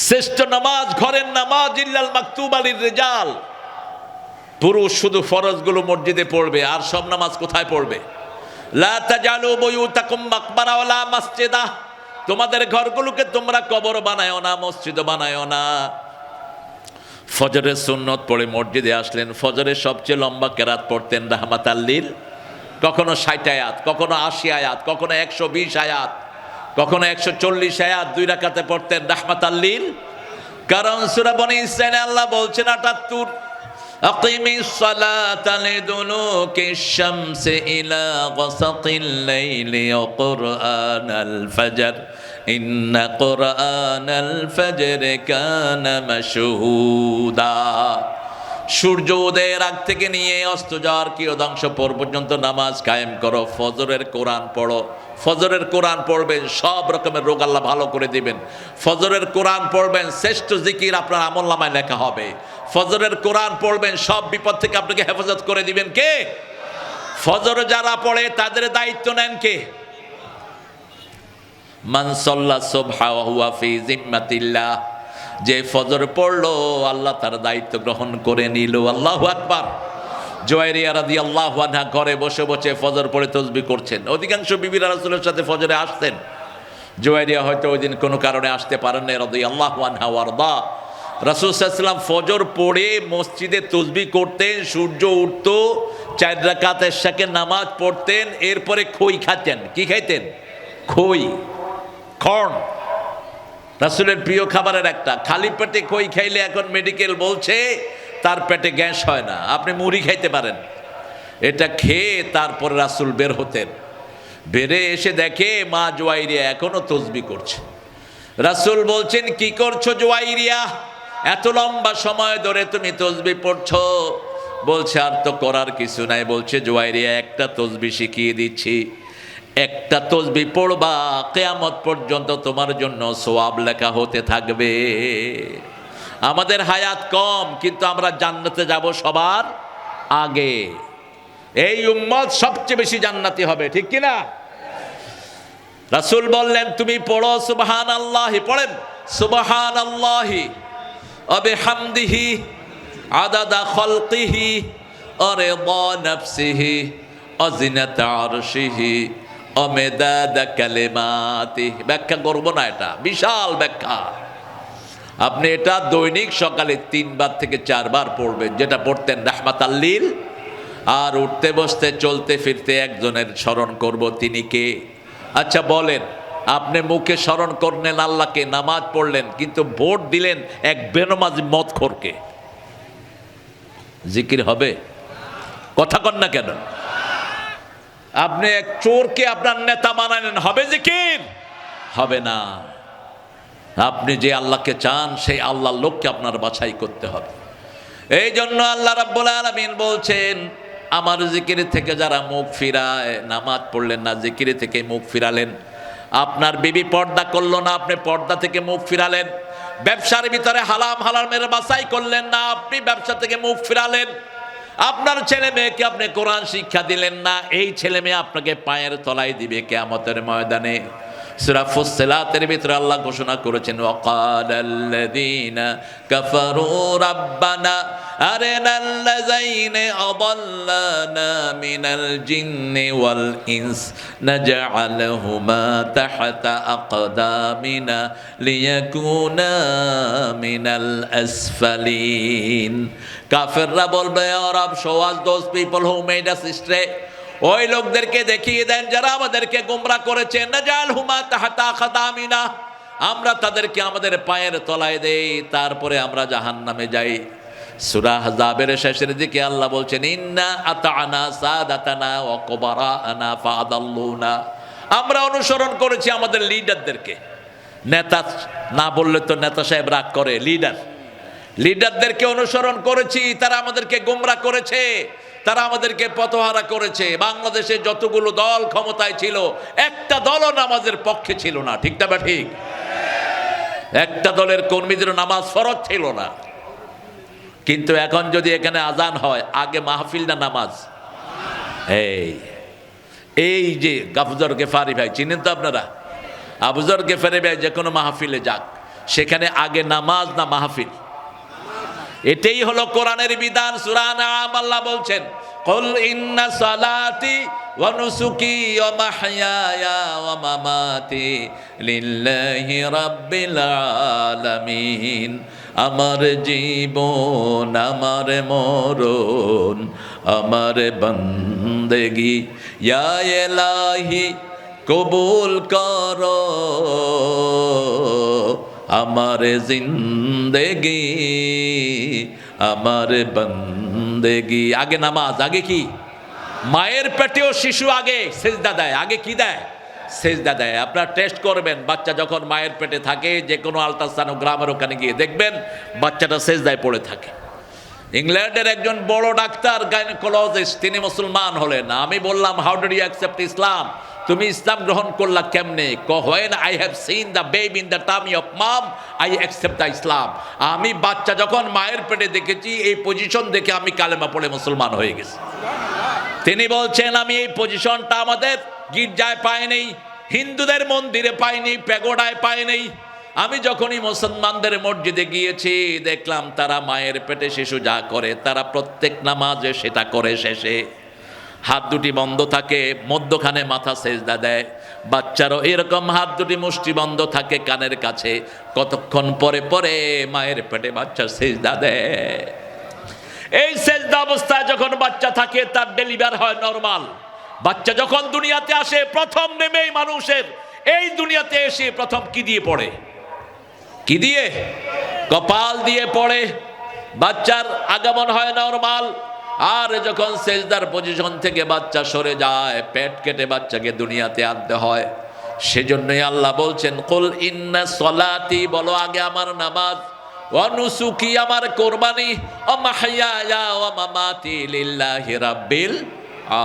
শ্রেষ্ঠ নামাজ ঘরের নামাজ, ইল্লাল মাকতুব আলির রিজাল। পুরুষ শুধু ফরজগুলো মসজিদে পড়বে, আর সব নামাজ কোথায় পড়বে? লা তাজালু বুয়ুতাকুম মাকবারা ওয়ালা মাসজিদা। তোমাদের ঘরগুলোকে তোমরা কবর বানায়ও না, মসজিদ বানায়ও না। ফজরের সুন্নত পড়ে মসজিদে আসলেন। ফজরের সবচেয়ে লম্বা কেরাত পড়তেন রাহমাতাল লিল, কখনো 60 আয়াত, কখনো 80 আয়াত, কখনো 120 আয়াত, কখনো 140 আয়াত 2 রাকাতে পড়তেন রাহমাতাল লিল। কারণ সূরা বনী ইসরাঈলে আল্লাহ বলছেন 78 আকিমিস সালাতা লিদুলুকিশ শামসি ইলা গাসাকিল লাইলি ওয়া কুরআনাল ফাজর ইন্না কুরআনাল ফাজর কানা মাশহুদা। সূর্য উদয়ের আগ থেকে নিয়ে অস্ত যাওয়ার কিয়দাংশ পর্যন্ত নামাজ কায়েম করো। ফজরের কোরআন পড়ো। ফজরের কোরআন পড়বেন, সব রকমের রোগ আল্লাহ ভালো করে দিবেন। ফজরের কোরআন পড়বেন, শ্রেষ্ঠ জিকির আপনার আমলনামায় লেখা হবে। ফজরের কোরআন পড়বেন, সব বিপদ থেকে আপনাকে হেফাজত করে দিবেন কে? ফজর যারা পড়ে তাদের দায়িত্ব নেন কে? মান সাল্লা সুবহা ওয়া হুয়া ফি জিম্মাতিল্লাহ। যে ফজর পড়লো আল্লাহ তার দায়িত্ব গ্রহণ করে নিল। আল্লাহু আকবার। জুয়াইরিয়া রাদিয়াল্লাহু আনহা ঘরে বসে বসে ফজর পড়ে তাসবিহ করছেন। অধিকাংশ বিবিরা রাসূলের সাথে ফজরে আসতেন। জুয়াইরিয়া হয়তো ওই দিন কোনো কারণে আসতে পারেন না রাদিয়াল্লাহু আনহা ওয়ারদা। রাসূল সাল্লাল্লাহু আলাইহি ওয়াসাল্লাম ফজর পড়ে মসজিদে তাসবিহ করতেন, সূর্য উঠতো, 4 রাকাত এশাকে নামাজ পড়তেন, এরপরে খই খাতেন। কি খাইতেন? খই, কর্ন, রাসূলের প্রিয় খাবারের একটা। খালি পেটে খই খাইলে এখন মেডিকেল বলছে তার পেটে গ্যাস হয় না। আপনি মুড়ি খাইতে পারেন। এটা খেয়ে তারপরে রাসূল বের হতেন। বেরে এসে দেখে মা জুয়াইরিয়া এখনো তাসবিহ করছে। রাসূল বলছেন কি করছো জুয়াইরিয়া, এত লম্বা সময় ধরে তুমি তাসবিহ পড়ছো? বলছে আর তো করার কিছু নাই। বলছে জুয়াইরিয়া একটা তাসবিহ শিখিয়ে দিচ্ছি, একটা তাসবিহ পড়বা, কিয়ামত পর্যন্ত তোমার জন্য সওয়াব লেখা হতে থাকবে। আমাদের হায়াত কম, কিন্তু আমরা জান্নাতে যাব সবার আগে। এই উম্মত সবচেয়ে বেশি জান্নাতি হবে, ঠিক কি না? রাসূল বললেন তুমি পড়ো সুবহানাল্লাহি, পড়েন সুবহানাল্লাহি ওয়া বিহামদিহি আদাদা খালকিহি ওয়া রিদা নাফসিহি ওয়া জিনাতা আরশিহি ওয়া মিদাদা কালিমাতিহি। ব্যাখ্যা করব না, এটা বিশাল ব্যাখ্যা। আপনি এটা দৈনিক সকালে 3 বার থেকে 4 বার পড়বেন, যেটা পড়তেন রাহমাতাল লিল। আর উঠতে বসতে চলতে ফিরতে একজনের স্মরণ করব, তিনি কে? আচ্ছা বলেন, আপনি মুখে স্মরণ করলেন আল্লাহকে, নামাজ পড়লেন, কিন্তু ভোট দিলেন এক বেনামাজি মদখোরকে, জিকির হবে? কথা কন না কেন? আপনি এক চোরকে আপনার নেতা বানালেন, হবে জিকির? হবে না। আপনি যে আল্লাহকে চান সেই আল্লাহর লোককে আপনার বাছাই করতে হবে। এই জন্য আল্লাহ রাব্বুল আলামিন বলছেন আমার জিকির থেকে যারা মুখ ফিরায়, নামাজ পড়লেন না, জিকির থেকে মুখ ফিরালেন। আপনার বিবি পর্দা করলো না, আপনি পর্দা থেকে মুখ ফিরালেন। ব্যবসার ভিতরে হালাম হারামের বাছাই করলেন না, আপনি ব্যবসা থেকে মুখ ফিরালেন। আপনার ছেলে মেয়েকে আপনি কোরআন শিক্ষা দিলেন না, এই ছেলে মেয়ে আপনাকে পায়ের তলায় দিবে কিয়ামতের ময়দানে। সূরা ফুসসিলাতের ভিতরে আল্লাহ ঘোষণা করেছেন ওয়াকালাল্লাযীনা কাফারু রাব্বানা আরিনাল্লাযীনা আদাল্লানা মিনাল জিন্নি ওয়াল ইনস নাজআলহুমা তাহতা আকদামিনা লিয়াকুনা মিনাল আসফালিন। কাফেররা বলবে ও রব, show us those people who made us stray. ওই লোকদেরকে দেখিয়ে দেন যারা আমাদেরকে গোমরা করেছে। নাজালহুমা তাহতা আকদামিনা, আমরা তাদেরকে আমাদের পায়ের তলায় দেই, তারপরে আমরা জাহান্নামে যাই। সূরা আহজাবের শেষের দিকে আল্লাহ বলছেন, ইন্না আতানা সাদাতানা ওয়া কুবারানা ফাদাল্লুনা, আমরা অনুসরণ করেছি আমাদের লিডারদেরকে। নেতা না বললে তো নেতা সাহেব রাগ করে, লিডারদেরকে অনুসরণ করেছি, তারা আমাদেরকে গোমরাহ করেছে, তারা আমাদেরকে পথহারা করেছে। বাংলাদেশে যতগুলো দল ক্ষমতায় ছিল, একটা দলও নামাজের পক্ষে ছিল না, ঠিক না বা ঠিক? একটা দলের কর্মীদের নামাজ ফরজ ছিল না। কিন্তু এখন যদি এখানে আজান হয়, আগে মাহফিল না নামাজ? এই যে আবুযর গেফারি ভাই চিনেন তো আপনারা? আবুযর গেফারি ভাই যে কোনো মাহফিলে যাক, সেখানে আগে নামাজ না মাহফিল? এটাই হলো কোরআনের বিধান। সূরা আনআম আল্লাহ বলছেন, কুল ইন্না সালাতি ওয়া নুসুকি ওয়া মাহইয়ায়া ওয়া মামাতি লিল্লাহি রাব্বিল আলামিন, আমার জীবন, আমার মরণ, আমার বন্দেগি ইয়া ইলাহি কবুল করো, আমার জিন্দেগি, আমার বন্দেগি। আগে নামাজ, আগে কি? মায়ের পেটেও শিশু আগে সেজদা দেয়। আগে কি দেয়? সেজদা দেয়। আপনারা টেস্ট করবেন, বাচ্চা যখন মায়ের পেটে থাকে, যে কোনো আলট্রাসনোগ্রামের ওখানে গিয়ে দেখবেন বাচ্চাটা সেজদায় পড়ে থাকে। ইংল্যান্ডের একজন বড় ডাক্তার, গাইনোকোলজিস্ট, তিনি মুসলমান হলেন। আমি বললাম, how did you accept Islam? তুমি ইসলাম গ্রহণ করলা কেমনে? when I have seen the baby in the tummy of mom, I accept the Islam. আমি বাচ্চা যখন মায়ের পেটে দেখেছি, এই পজিশন দেখে আমি কালেমা পড়ে মুসলমান হয়ে গেছি। তিনি বলছেন, আমি এই পজিশনটা আমাদের গির্জায় পাই নেই, হিন্দুদের মন্দিরে পাইনি, প্যাগোডায় পাই নেই। আমি যখনই মুসলমানদের মসজিদে গিয়েছি, দেখলাম তারা মায়ের পেটে শিশু যা করে, তারা প্রত্যেক নামাজে সেটা করে। শেষে হাত দুটি বন্ধ থাকে, মধ্যখানে মাথা সেজদা দেয়। বাচ্চারও এরকম হাত দুটি মুষ্টি বন্ধ থাকে কানের কাছে। কতক্ষণ পরে পরে মায়ের পেটে বাচ্চা সেজদা দেয়। এই সেজদা অবস্থায় যখন বাচ্চা থাকে, তার ডেলিভার হয় নরমাল। বাচ্চা যখন দুনিয়াতে আসে, প্রথম নেমেই মানুষের এই দুনিয়াতে এসে প্রথম কি দিয়ে পড়ে? কি দিয়ে? কপাল দিয়ে পড়ে। বাচ্চার আগমন হয় নরমাল। আর যখন সেজদার পজিশন থেকে বাচ্চা সরে যায়, পেট কেটে বাচ্চাকে দুনিয়াতে আনতে হয়। সেজন্যই আল্লাহ বলছেন, কুল ইন্না সলাতি, বলো আগে আমার নামাজ, ওয়া নুসুকি, আমার কোরবানি, ওয়া মাহইয়ায়া ওয়া মামাতি লিল্লাহি রাব্বিল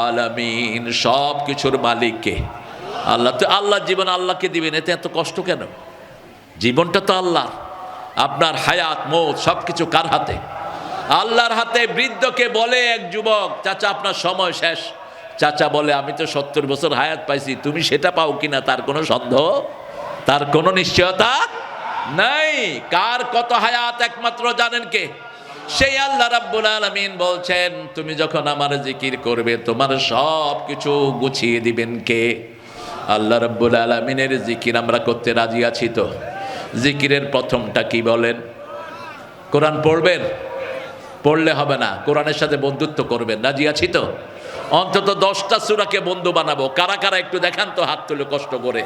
আলামিন, সব কিছুর মালিক কে? আল্লাহ। তো আল্লাহ জীবন আল্লাহকে দিবেন, এতে এত কষ্ট কেন? জীবনটা তো আল্লাহ। আপনার হায়াত, মৌত সব কিছু কার হাতে? আল্লাহর হাতে। বৃদ্ধকে বলে এক যুবক, চাচা আপনার সময় শেষ। চাচা বলে, আমি তো 70 বছর হায়াত পাইছি, তুমি সেটা পাও কিনা তার কোনো সন্দেহ, তার কোনো নিশ্চয়তা নাই। কার কত হায়াত একমাত্র জানেন কে? সেই আল্লাহ রাব্বুল আলামিন বলছেন, তুমি যখন আমার জিকির করবে, তোমার সব কিছু গুছিয়ে দিবেন কে? আল্লাহ রাব্বুল আলামিনের জিকির আমরা করতে রাজি আছি তো? জিকিরের প্রথমটা কি বলেন? কোরআন পড়বেন? পড়লে হবে না, কোরআনের সাথে বন্ধুত্ব করবেন। রাজি আছি তো? অন্তত 10টা সূরাকে বন্ধু বানাবো। কারা কারা একটু দেখান তো, হাত তুলে কষ্ট করে।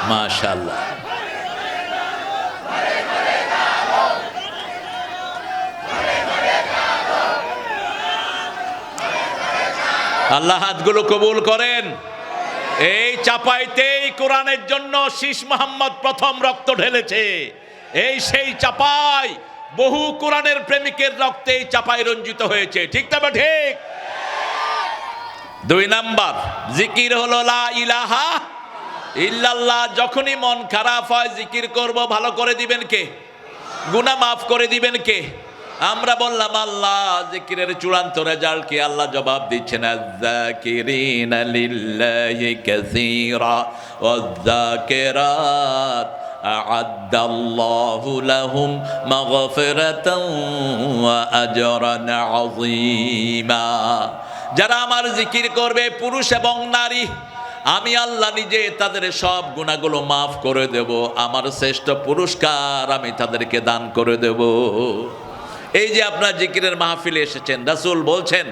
মাশাআল্লাহ। আল্লাহ হাতগুলো কবুল করেন। এই চাপাইতেই কোরআনের জন্য শীষ মোহাম্মদ প্রথম রক্ত ঢেলেছে। এই সেই চাপাই, বহু কোরআনের প্রেমিকের রক্তে এই চাপাই রঞ্জিত হয়েছে, ঠিক না? ঠিক। 2 নাম্বার জিকির হলো লা ইলাহা ইল্লাল্লাহ। যখনই মন খারাপ হয়, জিকির করব, ভালো করে দিবেন কে? গুনাহ মাফ করে দিবেন কে? আমরা বললাম আল্লাহ। জিকিরের চূড়ান্ত রেজাল্ট কি? আল্লাহ জবাব দিচ্ছেন, আয-যাকিরিনা লিল্লাহি কাসীরা ওয়ায-যাকিরাত আ'আদ্দাল্লাহু লাহুম মাগফিরাতান ওয়া আজরান আযীমা। যারা আমার জিকির করবে, পুরুষ এবং নারী, আমি আল্লাহ নিজে তাদের সব গুনাহগুলো মাফ করে দেব। আমার শ্রেষ্ঠ পুরস্কার আমি তাদেরকে দান করে দেব। এই যে আপনার জিকিরের মাহফিলে এসেছেন, রাসূল বলছেন,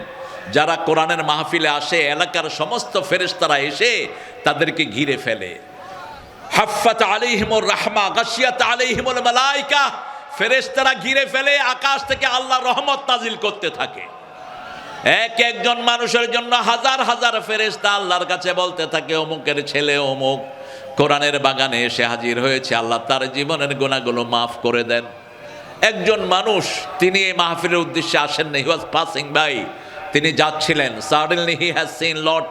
যারা কোরআনের মাহফিলে আসে এলাকার সমস্ত ফেরেশতারা এসে তাদেরকে ঘিরে ফেলে। হাফফাত আলাইহিমুর রাহমা গাশিয়াত আলাইহিমুল মালায়েকা, ফেরেশতারা ঘিরে ফেলে, আকাশ থেকে আল্লাহর রহমত নাজিল করতে থাকে। এক একজন মানুষের জন্য হাজার হাজার ফেরেশতা আল্লাহর কাছে বলতে থাকে, অমুকের ছেলে অমুক কোরআনের বাগানে এসে হাজির হয়েছে, আল্লাহ তার জীবনের গুনাহগুলো মাফ করে দেন। একজন মানুষ, তিনি এই মাহফিলের উদ্দেশ্যে আসেননি, হি ওয়াজ পাসিং বাই, তিনি যাচ্ছিলেন। Suddenly he has seen lot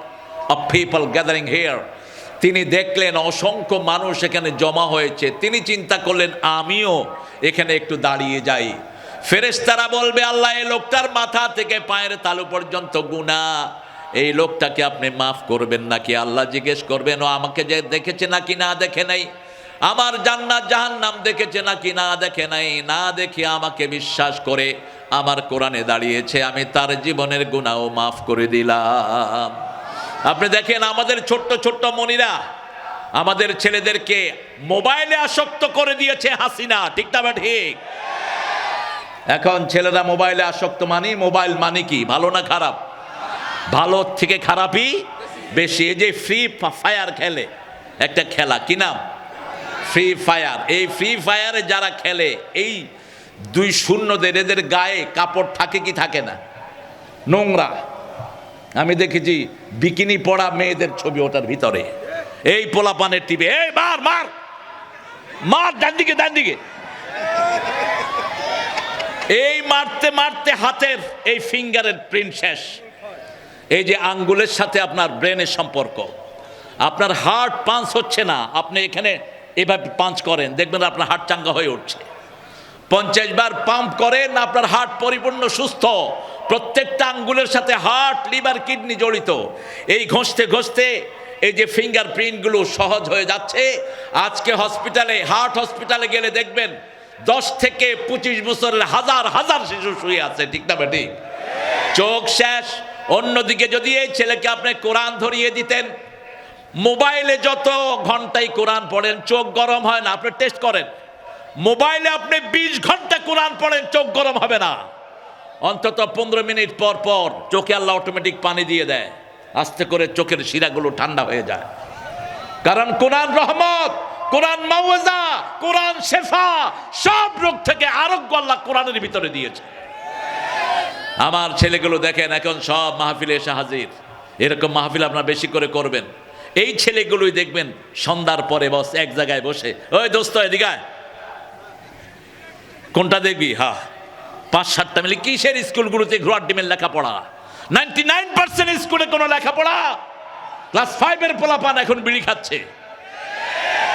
of people gathering here, তিনি দেখলেন অসংখ্য মানুষ এখানে জমা হয়েছে, তিনি চিন্তা করলেন আমিও এখানে একটু দাঁড়িয়ে যাই। ফেরেশতারা বলবে, আল্লাহ এই লোকটার মাথা থেকে পায়ের তালু পর্যন্ত গুনাহ, এই লোকটাকে আপনি মাফ করবেন নাকি? আল্লাহ জিজ্ঞেস করবেন, ও আমাকে যে দেখেছে নাকি না দেখে নাই, আমার জান্নাত জাহান্নাম দেখেছে নাকি না দেখে নাই, না দেখে আমাকে বিশ্বাস করে আমার কোরআনে দাঁড়িয়েছে, আমি তার জীবনের গুনাহও মাফ করে দিলাম। আপনি দেখেন আমাদের ছোট্ট ছোট্ট মনিরা আমাদের ছেলেদেরকে মোবাইলে আসক্ত করে দিয়েছে হাসিনা, ঠিক না ঠিক? এখন ছেলেরা মোবাইলে আসক্ত, মোবাইল মানে কি, ভালো না খারাপ? ভালোর থেকে খারাপই বেশি। এই যে ফ্রি ফায়ার খেলে, একটা খেলা, কি নাম? Free fire. এই ফ্রি ফায়ারে যারা খেলে, এই 2-0 এদের গায়ে কাপড় থাকে কি থাকে না? নোংরা। আমি দেখেছি বিকিনি পড়া মেয়েদের ছবি ওটার ভিতরে, এই পোলাপানের টিভি, এই মার মার মার, ডান দিকে ডান দিকে, এই মারতে মারতে হাতের এই ফিঙ্গারের প্রিন্ট শেষ। এই যে আঙ্গুলের সাথে আপনার ব্রেনের সম্পর্ক, আপনার হার্ট পাঞ্চ হচ্ছে না, আপনি এখানে এভাবে পাঞ্চ করেন, দেখবেন আপনার হার্ট চাঙ্গা হয়ে উঠছে। 50 বার পাম্প করেন, আপনার হার্ট পরিপূর্ণ সুস্থ। প্রত্যেকটা আঙ্গুলের সাথে হার্ট, লিভার, কিডনি জড়িত। এই ঘষতে ঘষতে এই যে ফিঙ্গার প্রিন্টগুলো সহজ হয়ে যাচ্ছে। আজকে হসপিটালে, হার্ট হসপিটালে গেলে দেখবেন 10 থেকে 25 বছরের হাজার হাজার শিশু শুয়ে আছে, ঠিক না ঠিক? চোখ শেষ। অন্যদিকে যদি এই ছেলেকে আপনি কোরআন ধরিয়ে দিতেন, মোবাইলে যত ঘন্টায় কোরআন পড়েন চোখ গরম হয় না, আপনি টেস্ট করেন। মোবাইলে আপনি 20 ঘন্টা কোরআন পড়েন, চোখ গরম হবে না। অন্তত 15 মিনিট পর পর চোখে আল্লাহ অটোমেটিক পানি দিয়ে দেয়, আস্তে করে চোখের শিরাগুলো ঠান্ডা হয়ে যায়। কারণ কোরআন রহমত, কোরআন মাওয়াজা, কোরআন শেফা, সব রোগ থেকে আরোগ্য আল্লাহ কোরআনের ভিতরে দিয়েছে। আমার ছেলেগুলো দেখেন এখন সব মাহফিলে এসে হাজির। এরকম মাহফিল আপনারা বেশি করে করবেন। এই ছেলেগুলোই দেখবেন সন্ধ্যার পরে বস এক জায়গায় বসে, ওই দোস্ত এদিকে আয়। কোনটা দেখবি? 5-7টা মিলে কিসের স্কুলগুলোতে ঘোড়ার ডিমের লেখাপড়া? 99% স্কুলে কোনো লেখাপড়া। ক্লাস 5-এর পোলাপান এখন বিড়ি খাচ্ছে,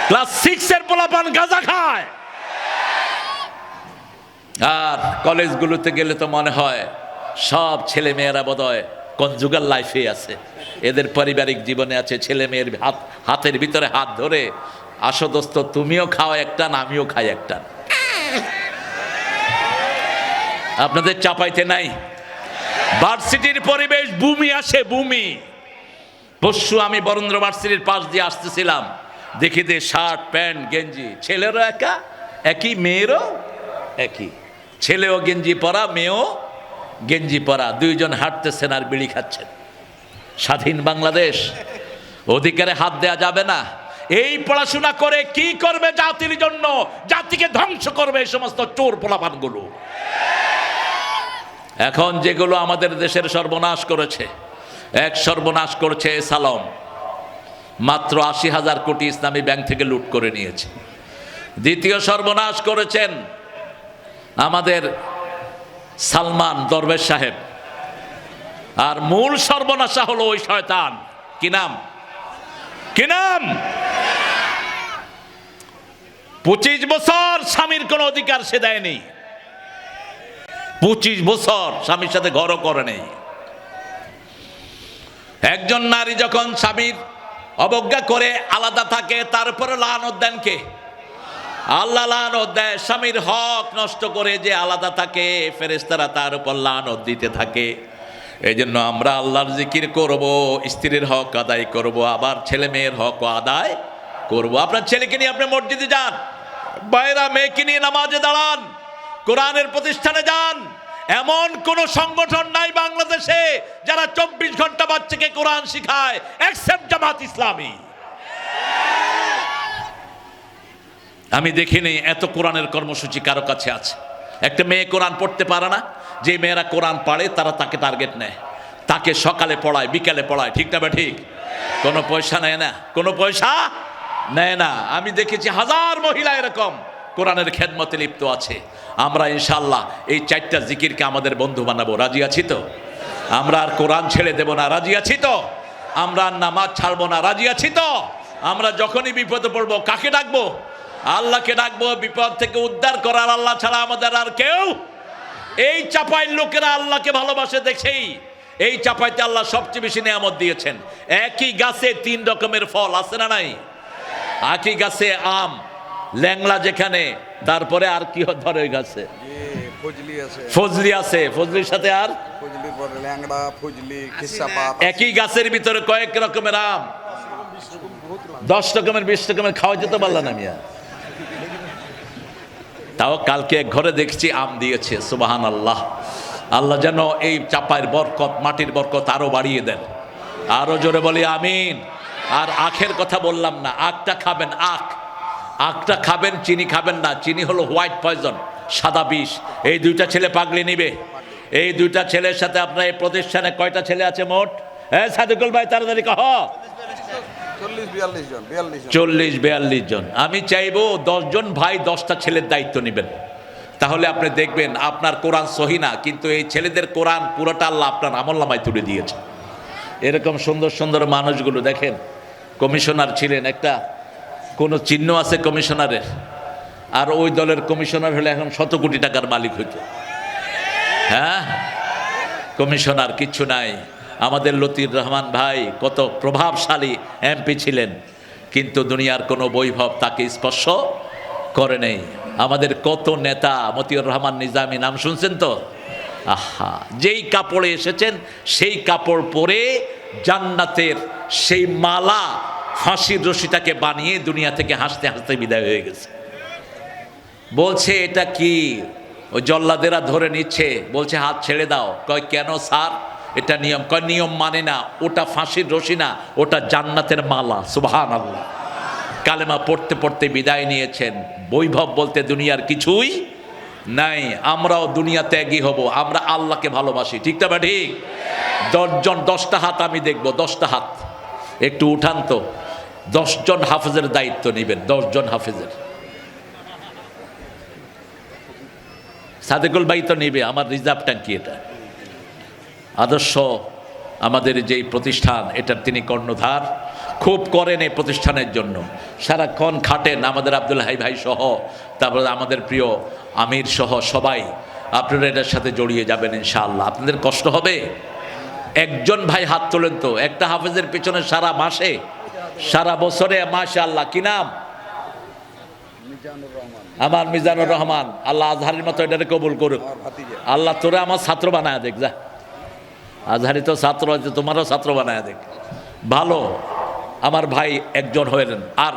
ক্লাস 6-এর পোলাপান গাঁজা খায়। আর কলেজগুলোতে গেলে তো মনে হয় সব ছেলে মেয়েরা বোধহয় কনজুগাল লাইফে আছে, এদের পারিবারিক জীবনে আছে। ছেলে মেয়ের হাতের ভিতরে হাত ধরে, আসো দোস্ত তুমিও খাও একটা, আমিও খাই একটা। আপনাদের চাপাইতে নাই? ভার্সিটির পরিবেশ বুমি আসে, বুমি। পরশু আমি বরেন্দ্র ভার্সিটির পাশ দিয়ে আসতেছিলাম, দেখি যে শার্ট প্যান্ট গেঞ্জি, ছেলেরও একই, মেয়েরও একই। ছেলেও গেঞ্জি পরা, মেয়েও গেঞ্জি পরা, দুইজন হাঁটতেছেন আর বিড়ি খাচ্ছেন। স্বাধীন বাংলাদেশ, অধিকারে হাত দেয়া যাবে না। এই পড়াশোনা করে কি করবে জাতির জন্য? জাতিকে ধ্বংস করবে এই সমস্ত চোর পোলাপানগুলো। এখন যেগুলো আমাদের দেশের সর্বনাশ করেছে, এক সর্বনাশ করছে সালম, মাত্র 80,000 কোটি ইসলামী ব্যাংক থেকে লুট করে নিয়েছে। দ্বিতীয় সর্বনাশ করেছেন আমাদের সালমান দরবেশ সাহেব। আর মূল সর্বনাশা হলো ওই শয়তান, কি নাম? 25 বছর স্বামীর কোন অধিকার সে দেয়নি। 25 বছর স্বামীর সাথে ঘরও করে নেই। একজন নারী যখন স্বামীর অবজ্ঞা করে আলাদা থাকে, তারপরে লানত দেন কে? আল্লাহ লানত দেয়। স্বামীর হক নষ্ট করে যে আলাদা থাকে, ফেরেশতারা তার উপর লানত দিতে থাকে। এই জন্য আমরা আল্লাহর জিকির করব, স্ত্রীর হক আদায় করব, আবার ছেলে মেয়ের হক আদায় করব। আপনার ছেলেকে নিয়ে আপনি মসজিদে যান, বাইরা মেয়েকে নিয়ে নামাজে দাঁড়ান, কোরআনের প্রতিষ্ঠানে যান। এমন কোন সংগঠন নাই বাংলাদেশে যারা 24 ঘন্টা বাচ্চাকে কোরআন শিখায়, এক্সেপ্ট জামাত ইসলামী। আমি দেখিনি এত কোরআনের কর্মসূচি কারো কাছে আছে। একটা মেয়ে কোরআন পড়তে পারে না, যে মেয়েরা কোরআন পড়ে তারা তাকে টার্গেট নেয়, তাকে সকালে পড়ায় বিকালে পড়ায়, ঠিক না? ঠিক। কোনো পয়সা নেয় না, কোনো পয়সা নেয় না। আমি দেখেছি হাজার মহিলা এরকম কোরআনের খেদমতে লিপ্ত আছে। আমরা ইনশাল্লাহ এই 4টা জিকিরকে আমাদের বন্ধু বানাবো, রাজি আছি তো? আমরা আর কোরআন ছেড়ে দেব না, রাজি আছি তো? আমরা আর নামাজ ছাড়বো না, রাজি আছি তো? আমরা যখনই বিপদে পড়বো কাকে ডাকবো? আল্লাহকে ডাকবো। বিপদ থেকে উদ্ধার করার আল্লাহ ছাড়া আমাদের আর কেউ। এই চাপাইয়ের লোকেরা আল্লাহকে ভালোবাসে দেখেই এই চাপাইতে আল্লাহ সবচেয়ে বেশি নেয়ামত দিয়েছেন। একই গাছে 3 রকমের ফল আছে না নাই? একই গাছে আম, ল্যাংলা যেখানে, তারপরে আর কি ধরে ওই গাছে? ফজলি আছে, ফজলির সাথে আর ল্যাংড়া, ফজলি, একই গাছের ভিতরে কয়েক রকমের আম, 10 রকমের 20 রকমের খাওয়া যেতে পারলাম আমি। তাও কালকে এক ঘরে দেখছি আম দিয়েছে, সুবহানাল্লাহ। আল্লাহ যেন এই চাপায়ের বরকত, মাটির বরকত আরো বাড়িয়ে দেন। আরো জোরে বলি আমিন। আর আখের কথা বললাম না, আখটা খাবেন, আখটা খাবেন, চিনি খাবেন না। চিনি হলো হোয়াইট পয়জন, সাদা বিষ। এই 2টা ছেলে পাগলি নিবে। এই 2টা ছেলের সাথে আপনার এই প্রতিষ্ঠানে কয়টা ছেলে আছে মোট? হ্যাঁ সাদিকুল ভাই তাড়াতাড়ি কহ। 40-42 জন। আমি চাইবো 10 জন ভাই 10টা ছেলের দায়িত্ব নেবেন। তাহলে আপনি দেখবেন আপনার কোরআন সহি না, কিন্তু এই ছেলেদের কোরআন পুরোটা আল্লাহ আপনার আমলনামায় তুলে দিয়েছে। এরকম সুন্দর সুন্দর মানুষগুলো দেখেন। কমিশনার ছিলেন, একটা কোনো চিহ্ন আছে কমিশনারের, আর ওই দলের কমিশনার হলে এখন 100 কোটি টাকার মালিক হইতো। হ্যাঁ, কমিশনার কিচ্ছু নাই। আমাদের লতিফ রহমান ভাই কত প্রভাবশালী এমপি ছিলেন, কিন্তু দুনিয়ার কোনো বৈভব তাকে স্পর্শ করে নেই। আমাদের কত নেতা, মতিউর রহমান নিজামী নাম শুনছেন তো? আহা, যেই কাপড়ে এসেছেন সেই কাপড় পরে জান্নাতের সেই মালা, ফাঁসির রশিটাকে বানিয়ে দুনিয়া থেকে হাসতে হাসতে বিদায় হয়ে গেছে। বলছে এটা কি? ওই জল্লাদেরা ধরে নিচ্ছে, বলছে হাত ছেড়ে দাও। কয় কেন স্যার? এটা নিয়ম। কয় নিয়ম মানে না, ওটা ফাঁসির রশি না, ওটা জান্নাতের মালা। সুবহানাল্লাহ। কালেমা পড়তে পড়তে বিদায় নিয়েছেন। বৈভব বলতে দুনিয়ার কিছুই নাই। আমরাও দুনিয়া ত্যাগী হব, আমরা আল্লাহকে ভালোবাসি, ঠিক না? ঠিক। 10 জন 10টা হাত আমি দেখব, 10টা হাত একটু উঠান তো। 10 জন হাফেজের দায়িত্ব নেবেন, 10 জন হাফেজের। সাদেকুল ভাই তো নেবে, আমার রিজার্ভ ট্যাঙ্কি এটা। আদর্শ আমাদের যেই প্রতিষ্ঠান, এটার তিনি কর্ণধার, খুব করেন এই প্রতিষ্ঠানের জন্য, সারাক্ষণ খাটেন। আমাদের আব্দুল হাই ভাই সহ, তারপরে আমাদের প্রিয় আমির সহ সবাই আপনারা এটার সাথে জড়িয়ে যাবেন ইনশাআল্লাহ। আপনাদের কষ্ট হবে? একজন ভাই হাত তোলেন তো। একটা হাফেজের পেছনে সারা মাসে, সারা বছরে, মাশাআল্লাহ, কি নাম? আমার মিজানুর রহমান। আল্লাহ আজহারের মতো এটাকে কবুল করুক। আল্লাহ তোরে আমার ছাত্র বানায় দেখ, যা। আজহারি তো ছাত্র আছে, তোমারও ছাত্র বানায় দেখ। ভালো, আমার ভাই একজন হলেন। আর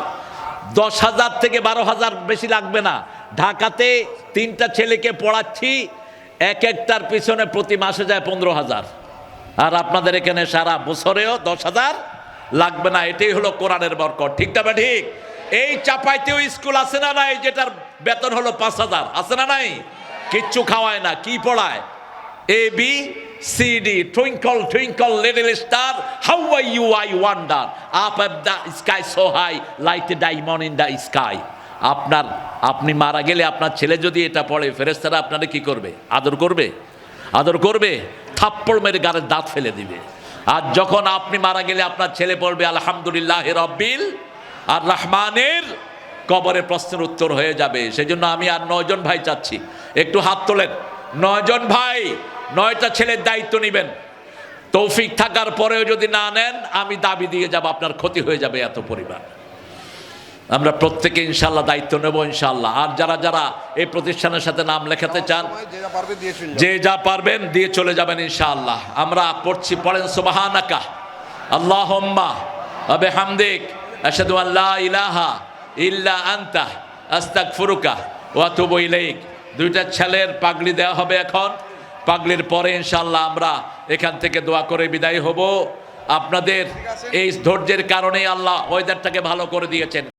10,000 থেকে 12,000 বেশি লাগবে না। ঢাকাতে 3টা ছেলেকে পড়াচ্ছি, এক একটার পিছনে প্রতি মাসে যায় 15,000। আর আপনাদের এখানে সারা বছরেও 10,000 লাগবে না। এটাই হলো কোরআনের বরকত, ঠিক না? ঠিক। এই চাপাইতেও স্কুল আছে না নাই, যেটার বেতন হলো 5,000, আছে না নাই? কিচ্ছু খাওয়ায় না। কি পড়ায়? ABCD, twinkle twinkle little star, how are you I wonder, up of the sky so high like a diamond in the sky. আপনি মারা গেলে আপনার ছেলে যদি এটা পড়ে, ফেরেশতারা আপনারা কি করবে? আদর করবে? আদর করবে? থাপ্পড় মেরে গালের দাঁত ফেলে দিবে। আর যখন আপনি মারা গেলে আপনার ছেলে পড়বে আলহামদুলিল্লাহ রব্বিল আর রহমানের, কবরে প্রশ্নের উত্তর হয়ে যাবে। সেজন্য আমি আর 9 জন ভাই চাচ্ছি, একটু হাত তোলেন। 9 জন ভাই 9টা ছেলের দায়িত্ব নেবেন। তৌফিক থাকার পরেও যদি না নেন, আমি দাবি দিয়ে যাব, আপনার ক্ষতি হয়ে যাবে এত পরিমাণ। আমরা প্রত্যেকে ইনশাআল্লাহ দায়িত্ব নেব ইনশাআল্লাহ। আর যারা যারা এই প্রতিষ্ঠানের সাথে নাম লেখাতে চান, যে যা পারবেন দিয়ে চলে যাবেন ইনশাআল্লাহ। আমরা পড়ছি, পড়েন সুবহানাকা আল্লাহুম্মা ওয়া বিহামদিক আশহাদু আল লা ইলাহা ইল্লা আনতা আস্তাগফিরুকা ওয়া আতুবু ইলাইক। 2টা ছেলের পাগড়ি দেওয়া হবে এখন। পাগলির পরে ইনশাআল্লাহ আমরা এখান থেকে দোয়া করে বিদায় হব। আপনাদের এই ধৈর্যের কারণেই আল্লাহ ওয়েদারটাকে ভালো করে দিয়েছেন।